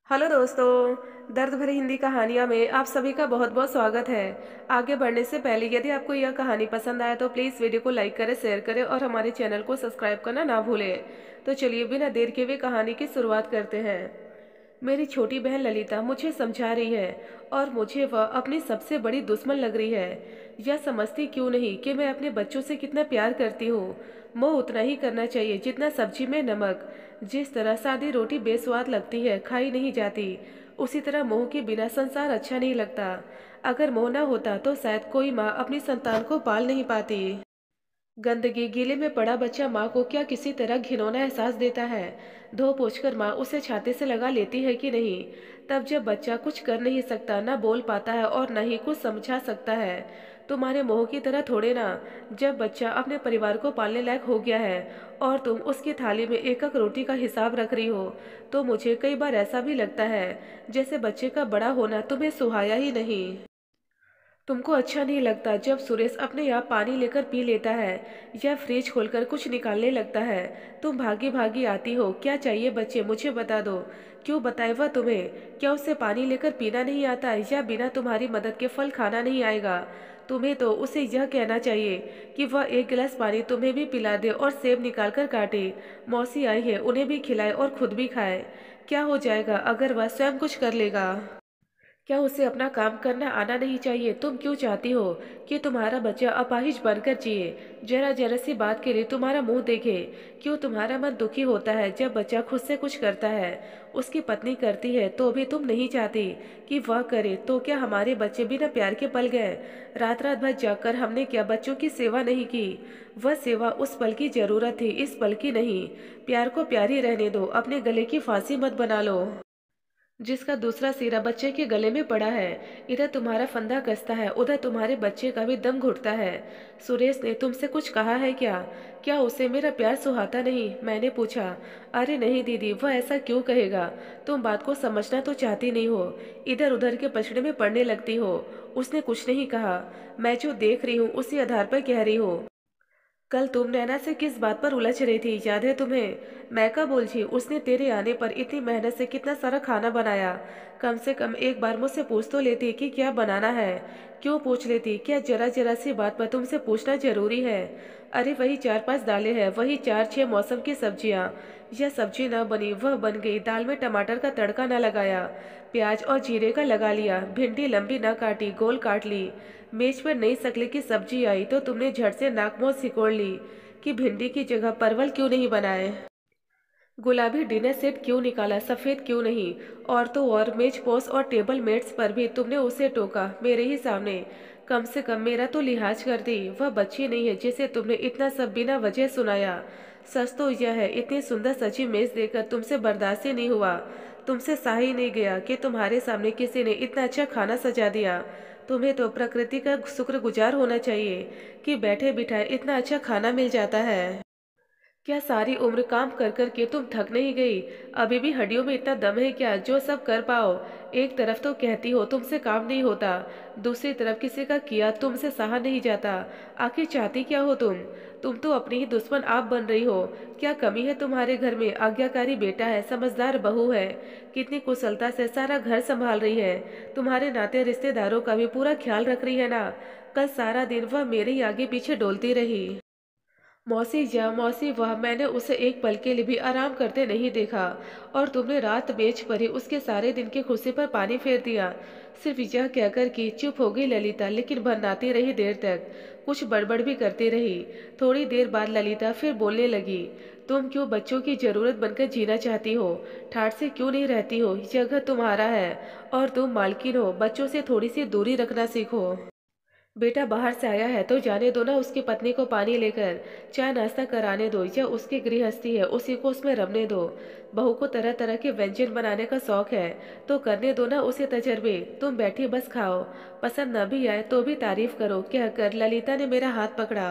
Hello दोस्तों, दर्द भरी हिंदी कहानियाँ में आप सभी का बहुत बहुत स्वागत है। आगे बढ़ने से पहले यदि आपको यह कहानी पसंद आए तो प्लीज़ वीडियो को लाइक करें, शेयर करें और हमारे चैनल को सब्सक्राइब करना ना भूलें। तो चलिए बिना देर के हुए कहानी की शुरुआत करते हैं। मेरी छोटी बहन ललिता मुझे समझा रही है और मुझे वह अपनी सबसे बड़ी दुश्मन लग रही है। यह समझती क्यों नहीं कि मैं अपने बच्चों से कितना प्यार करती हूँ। मोह उतना ही करना चाहिए जितना सब्जी में नमक। जिस तरह सादी रोटी बेस्वाद लगती है, खाई नहीं जाती, उसी तरह मोह के बिना संसार अच्छा नहीं लगता। अगर मोह ना होता तो शायद कोई माँ अपनी संतान को पाल नहीं पाती। गंदगी गीले में पड़ा बच्चा माँ को क्या किसी तरह घिनौना एहसास देता है। धो पोंछकर माँ उसे छाती से लगा लेती है कि नहीं। तब जब बच्चा कुछ कर नहीं सकता, ना बोल पाता है और न ही कुछ समझा सकता है। तुम्हारे मोह की तरह थोड़े ना। जब बच्चा अपने परिवार को पालने लायक हो गया है और तुम उसकी थाली में एक एक रोटी का हिसाब रख रही हो, तो मुझे कई बार ऐसा भी लगता है जैसे बच्चे का बड़ा होना तुम्हें सुहाया ही नहीं। तुमको अच्छा नहीं लगता जब सुरेश अपने आप पानी लेकर पी लेता है या फ्रिज खोलकर कुछ निकालने लगता है। तुम भागी भागी आती हो, क्या चाहिए बच्चे मुझे बता दो। क्यों बताए वह तुम्हें? क्या उसे पानी लेकर पीना नहीं आता या बिना तुम्हारी मदद के फल खाना नहीं आएगा? तुम्हें तो उसे यह कहना चाहिए कि वह एक गिलास पानी तुम्हें भी पिला दे और सेब निकाल कर काटे। मौसी आई है, उन्हें भी खिलाए और खुद भी खाए। क्या हो जाएगा अगर वह स्वयं कुछ कर लेगा? क्या उसे अपना काम करना आना नहीं चाहिए? तुम क्यों चाहती हो कि तुम्हारा बच्चा अपाहिज बनकर जिए? जरा जरा सी बात के लिए तुम्हारा मुंह देखे। क्यों तुम्हारा मन दुखी होता है जब बच्चा खुद से कुछ करता है? उसकी पत्नी करती है तो भी तुम नहीं चाहती कि वह करे। तो क्या हमारे बच्चे बिना प्यार के पल गए? रात रात भर जाकर हमने क्या बच्चों की सेवा नहीं की? वह सेवा उस पल की जरूरत थी, इस पल की नहीं। प्यार को प्यार ही रहने दो, अपने गले की फांसी मत बना लो। जिसका दूसरा सिरा बच्चे के गले में पड़ा है, इधर तुम्हारा फंदा कसता है, उधर तुम्हारे बच्चे का भी दम घुटता है। सुरेश ने तुमसे कुछ कहा है क्या? क्या उसे मेरा प्यार सुहाता नहीं? मैंने पूछा। अरे नहीं दीदी, वह ऐसा क्यों कहेगा? तुम बात को समझना तो चाहती नहीं हो, इधर उधर के पछड़े में पड़ने लगती हो। उसने कुछ नहीं कहा, मैं जो देख रही हूँ उसी आधार पर कह रही हूँ। कल तुम नैना से किस बात पर उलझ रही थी, याद है तुम्हें? मैं कब उलझी? उसने तेरे आने पर इतनी मेहनत से कितना सारा खाना बनाया। कम से कम एक बार मुझसे पूछ तो लेती कि क्या बनाना है। क्यों पूछ लेती? क्या जरा जरा सी बात पर तुमसे पूछना जरूरी है? अरे वही चार पांच दालें हैं, वही चार छह मौसम की सब्जियां। यह सब्जी न बनी वह बन गई, दाल में टमाटर का तड़का न लगाया, प्याज और जीरे का लगा लिया, भिंडी लंबी न काटी, गोल काट ली। मेज पर नई सकले की सब्जी आई तो तुमने झट से नाक मुंह सिकोड़ ली कि भिंडी की जगह परवल क्यों नहीं बनाए। गुलाबी डिनर सेट क्यों निकाला, सफेद क्यों नहीं? और तो और मेज पोस और टेबल मेट्स पर भी तुमने उसे टोका, मेरे ही सामने। कम से कम मेरा तो लिहाज कर दी। वह बच्ची नहीं है जिसे तुमने इतना सब बिना वजह सुनाया। सच तो यह है, इतनी सुंदर सजी मेज देखकर तुमसे बर्दाश्त ही नहीं हुआ। तुमसे सहा ही नहीं गया कि तुम्हारे सामने किसी ने इतना अच्छा खाना सजा दिया। तुम्हें तो प्रकृति का शुक्रगुजार होना चाहिए कि बैठे बिठाए इतना अच्छा खाना मिल जाता है। क्या सारी उम्र काम कर कर के तुम थक नहीं गई? अभी भी हड्डियों में इतना दम है क्या जो सब कर पाओ? एक तरफ तो कहती हो तुमसे काम नहीं होता, दूसरी तरफ किसी का किया तुमसे सहा नहीं जाता। आखिर चाहती क्या हो तुम? तुम तो अपनी ही दुश्मन आप बन रही हो। क्या कमी है तुम्हारे घर में? आज्ञाकारी बेटा है, समझदार बहू है, कितनी कुशलता से सारा घर संभाल रही है, तुम्हारे नाते रिश्तेदारों का भी पूरा ख्याल रख रही है ना। कल सारा दिन वह मेरे ही आगे पीछे डोलती रही। मौसी जा मौसी वाह, मैंने उसे एक पल के लिए भी आराम करते नहीं देखा। और तुमने रात बेच पर ही उसके सारे दिन की खुशी पर पानी फेर दिया। सिर्फ यह कहकर कि चुप हो गई ललिता, लेकिन भरनाती रही देर तक, कुछ बड़बड़ भी करती रही। थोड़ी देर बाद ललिता फिर बोलने लगी। तुम क्यों बच्चों की जरूरत बनकर जीना चाहती हो? ठाठ से क्यों नहीं रहती हो? यह घर तुम्हारा है और तुम मालकिन हो। बच्चों से थोड़ी सी दूरी रखना सीखो। बेटा बाहर से आया है तो जाने दो ना उसकी पत्नी को पानी लेकर, चाय नाश्ता कराने दो, या उसकी गृहस्थी है उसी को उसमें रमने दो। बहू को तरह तरह के व्यंजन बनाने का शौक है तो करने दो ना उसे तजर्बे। तुम बैठी बस खाओ, पसंद न भी आए तो भी तारीफ करो कहकर ललिता ने मेरा हाथ पकड़ा।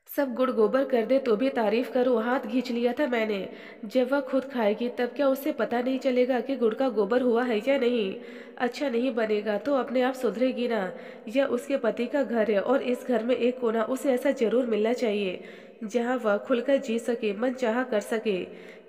सब गुड़ गोबर कर दे तो भी तारीफ करो, हाथ खींच लिया था मैंने। जब वह खुद खाएगी तब क्या उसे पता नहीं चलेगा कि गुड़ का गोबर हुआ है या नहीं? अच्छा नहीं बनेगा तो अपने आप सुधरेगी ना। यह उसके पति का घर है और इस घर में एक कोना उसे ऐसा जरूर मिलना चाहिए जहाँ वह खुलकर जी सके, मन चाहा कर सके।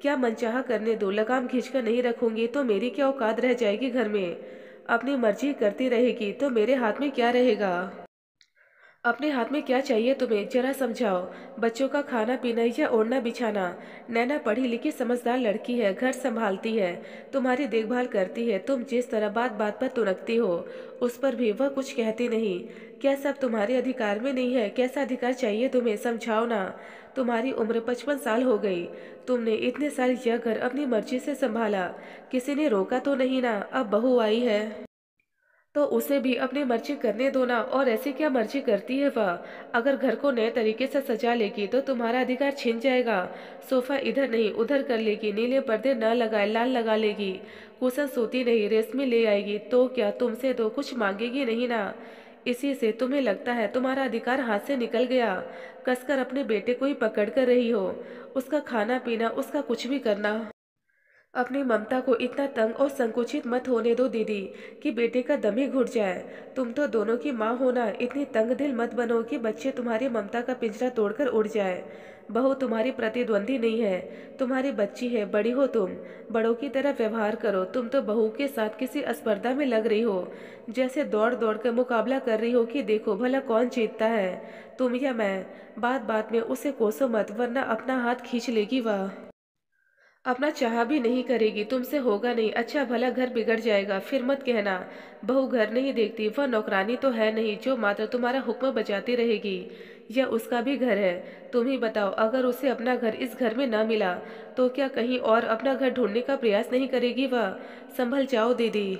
क्या मनचाहा करने दो, लगाम खींचकर नहीं रखूंगी तो मेरी क्या औकात रह जाएगी घर में। अपनी मर्जी करती रहेगी तो मेरे हाथ में क्या रहेगा। अपने हाथ में क्या चाहिए तुम्हें, जरा समझाओ। बच्चों का खाना पीना या ओढ़ना बिछाना। नैना पढ़ी लिखी समझदार लड़की है, घर संभालती है, तुम्हारी देखभाल करती है। तुम जिस तरह बात बात पर तुनकती हो, उस पर भी वह कुछ कहती नहीं। क्या सब तुम्हारे अधिकार में नहीं है? कैसा अधिकार चाहिए तुम्हें, समझाओ ना। तुम्हारी उम्र 55 साल हो गई। तुमने इतने साल यह घर अपनी मर्जी से संभाला, किसी ने रोका तो नहीं ना। अब बहू आई है तो उसे भी अपनी मर्जी करने दो ना। और ऐसी क्या मर्जी करती है वह? अगर घर को नए तरीके से सजा लेगी तो तुम्हारा अधिकार छिन जाएगा। सोफा इधर नहीं उधर कर लेगी, नीले पर्दे न लगाए लाल लगा लेगी, कुशन सूती नहीं रेशमी ले आएगी। तो क्या तुमसे तो कुछ मांगेगी नहीं ना। इसी से तुम्हें लगता है तुम्हारा अधिकार हाथ से निकल गया। कसकर अपने बेटे को ही पकड़ कर रही हो, उसका खाना पीना, उसका कुछ भी करना। अपनी ममता को इतना तंग और संकुचित मत होने दो दीदी कि बेटे का दम ही घुट जाए। तुम तो दोनों की माँ हो ना, इतनी तंग दिल मत बनो कि बच्चे तुम्हारी ममता का पिंजरा तोड़कर उड़ जाए। बहू तुम्हारी प्रतिद्वंदी नहीं है, तुम्हारी बच्ची है, बड़ी हो तुम। बड़ों की तरह व्यवहार करो। तुम तो बहू के साथ किसी स्पर्धा में लग रही हो, जैसे दौड़ दौड़ कर मुकाबला कर रही हो कि देखो भला कौन जीतता है, तुम या मैं। बात बात में उसे कोसो मत, वरना अपना हाथ खींच लेगी वह। अपना चाह भी नहीं करेगी, तुमसे होगा नहीं। अच्छा भला घर बिगड़ जाएगा फिर मत कहना। बहू घर नहीं देखती, वह नौकरानी तो है नहीं जो मात्र तुम्हारा हुक्म बजाती रहेगी। यह उसका भी घर है। तुम ही बताओ, अगर उसे अपना घर इस घर में न मिला तो क्या कहीं और अपना घर ढूंढने का प्रयास नहीं करेगी वह। संभल जाओ दीदी।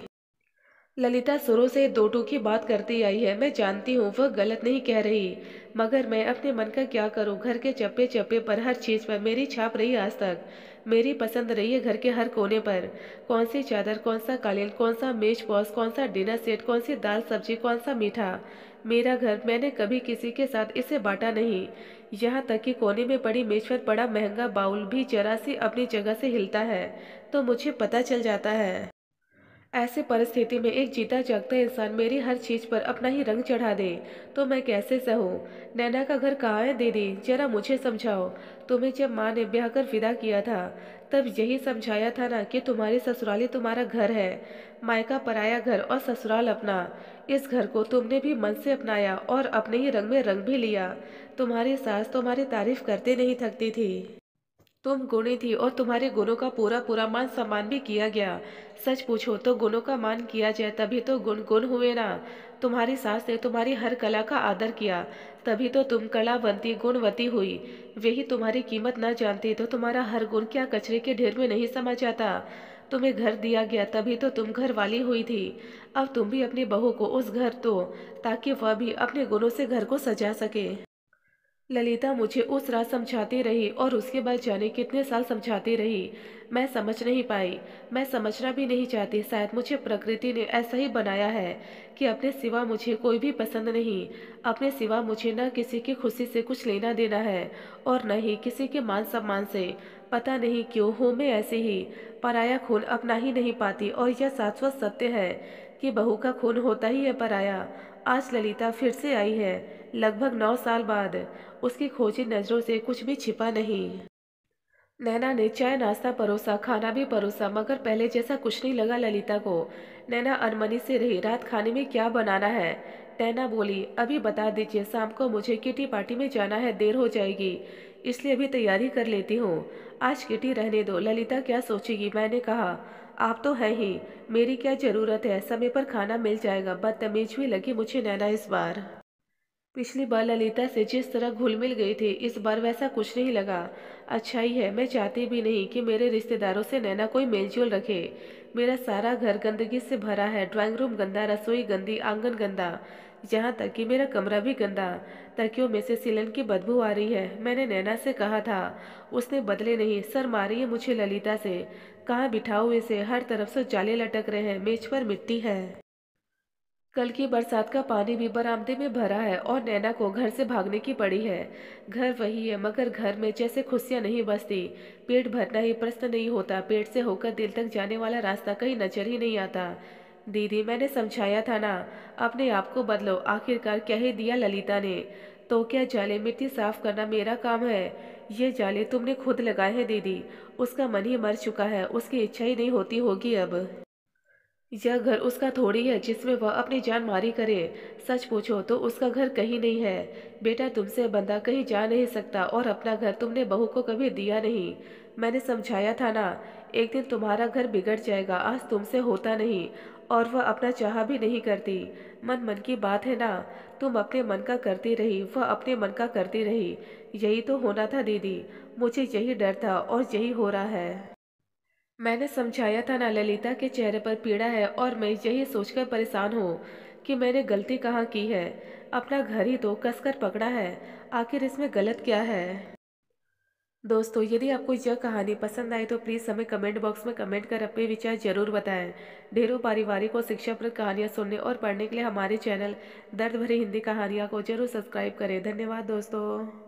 ललिता शुरू से दो टूकी बात करती आई है, मैं जानती हूँ वह गलत नहीं कह रही, मगर मैं अपने मन का क्या करूँ। घर के चप्पे चप्पे पर, हर चीज पर मेरी छाप रही आज तक। मेरी पसंद रही है घर के हर कोने पर। कौन सी चादर, कौन सा कालीन, कौन सा मेज पॉस, कौन सा डिनर सेट, कौन सी दाल सब्जी, कौन सा मीठा। मेरा घर, मैंने कभी किसी के साथ इसे बांटा नहीं। यहाँ तक कि कोने में पड़ी मेज पर पड़ा महंगा बाउल भी जरा सी अपनी जगह से हिलता है तो मुझे पता चल जाता है। ऐसे परिस्थिति में एक जीता जागता इंसान मेरी हर चीज पर अपना ही रंग चढ़ा दे तो मैं कैसे सहूं। नैना का घर कहाँ है दीदी, जरा मुझे समझाओ। तुम्हें जब माँ ने ब्याह कर विदा किया था तब यही समझाया था ना कि तुम्हारी ससुराली तुम्हारा घर है, मायका पराया घर और ससुराल अपना। इस घर को तुमने भी मन से अपनाया और अपने ही रंग में रंग भी लिया। तुम्हारी सास तुम्हारी तारीफ करते नहीं थकती थी। तुम गुणी थी और तुम्हारे गुणों का पूरा पूरा मान सम्मान भी किया गया। सच पूछो तो गुणों का मान किया जाए तभी तो गुण गुण हुए ना। तुम्हारी सास ने तुम्हारी हर कला का आदर किया, तभी तो तुम कलावंती गुणवती हुई। वही तुम्हारी कीमत न जानती तो तुम्हारा हर गुण क्या कचरे के ढेर में नहीं समा जाता। तुम्हें घर दिया गया तभी तो तुम घर वाली हुई थी। अब तुम भी अपनी बहू को उस घर दो ताकि वह भी अपने गुणों से घर को सजा सके। ललिता मुझे उस रात समझाती रही और उसके बाद जाने कितने साल समझाती रही। मैं समझ नहीं पाई, मैं समझना भी नहीं चाहती। शायद मुझे प्रकृति ने ऐसा ही बनाया है कि अपने सिवा मुझे कोई भी पसंद नहीं। अपने सिवा मुझे न किसी की खुशी से कुछ लेना देना है और न ही किसी के मान सम्मान से। पता नहीं क्यों हूँ मैं ऐसे ही। पराया खून अपना ही नहीं पाती और यह शाश्वत सत्य है कि बहू का खून होता ही है पराया। आज ललिता फिर से आई है, लगभग 9 साल बाद। उसकी खोजी नजरों से कुछ भी छिपा नहीं। नैना ने चाय नाश्ता परोसा, खाना भी परोसा, मगर पहले जैसा कुछ नहीं लगा ललिता को। नैना अनमनी से रही, रात खाने में क्या बनाना है। नैना बोली, अभी बता दीजिए, शाम को मुझे किटी पार्टी में जाना है, देर हो जाएगी, इसलिए अभी तैयारी कर लेती हूँ। आज किटी रहने दो, ललिता क्या सोचेगी। मैंने कहा, आप तो हैं ही, मेरी क्या जरूरत है, समय पर खाना मिल जाएगा। बदतमीज भी लगी मुझे नैना इस बार। पिछली बार ललिता से जिस तरह घुल मिल गई थी, इस बार वैसा कुछ नहीं लगा। अच्छा ही है, मैं चाहती भी नहीं कि मेरे रिश्तेदारों से नैना कोई मेलजोल रखे। मेरा सारा घर गंदगी से भरा है, ड्राइंग रूम गंदा, रसोई गंदी, आंगन गंदा, यहाँ तक कि मेरा कमरा भी गंदा। तकियों में से सिलन की बदबू आ रही है। मैंने नैना से कहा था, उसने बदले नहीं। सर मारी है मुझे ललिता से। कहाँ बिठाऊं इसे, हर तरफ से जाले लटक रहे हैं, मेज पर मिट्टी है। कल की बरसात का पानी भी बरामदे में भरा है और नैना को घर से भागने की पड़ी है। घर वही है मगर घर में जैसे खुशियां नहीं बसती। पेट भरना ही प्रश्न नहीं होता, पेट से होकर दिल तक जाने वाला रास्ता कहीं नजर ही नहीं आता। दीदी मैंने समझाया था ना, अपने आप को बदलो। आखिरकार क्या ही दिया ललिता ने। तो क्या जाले मिट्टी साफ करना मेरा काम है? ये जाले तुमने खुद लगाए हैं दीदी। उसका मन ही मर चुका है, उसकी इच्छा ही नहीं होती होगी अब। यह घर उसका थोड़ी है जिसमें वह अपनी जान मारी करे। सच पूछो तो उसका घर कहीं नहीं है। बेटा, तुमसे बंदा कहीं जा नहीं सकता, और अपना घर तुमने बहू को कभी दिया नहीं। मैंने समझाया था ना, एक दिन तुम्हारा घर बिगड़ जाएगा। आज तुमसे होता नहीं, और वह अपना चाह भी नहीं करती। मन मन की बात है ना। तुम अपने मन का करती रही, वह अपने मन का करती रही। यही तो होना था दीदी। मुझे यही डर था, और यही हो रहा है। मैंने समझाया था ना, ललिता के चेहरे पर पीड़ा है, और मैं यही सोचकर परेशान हूँ कि मैंने गलती कहाँ की है। अपना घर ही तो कसकर पकड़ा है। आखिर इसमें गलत क्या है। दोस्तों, यदि आपको यह कहानी पसंद आई तो प्लीज़ हमें कमेंट बॉक्स में कमेंट कर अपने विचार जरूर बताएं। ढेरों पारिवारिक और शिक्षाप्रद कहानियाँ सुनने और पढ़ने के लिए हमारे चैनल दर्द भरी हिंदी कहानियाँ को जरूर सब्सक्राइब करें। धन्यवाद दोस्तों।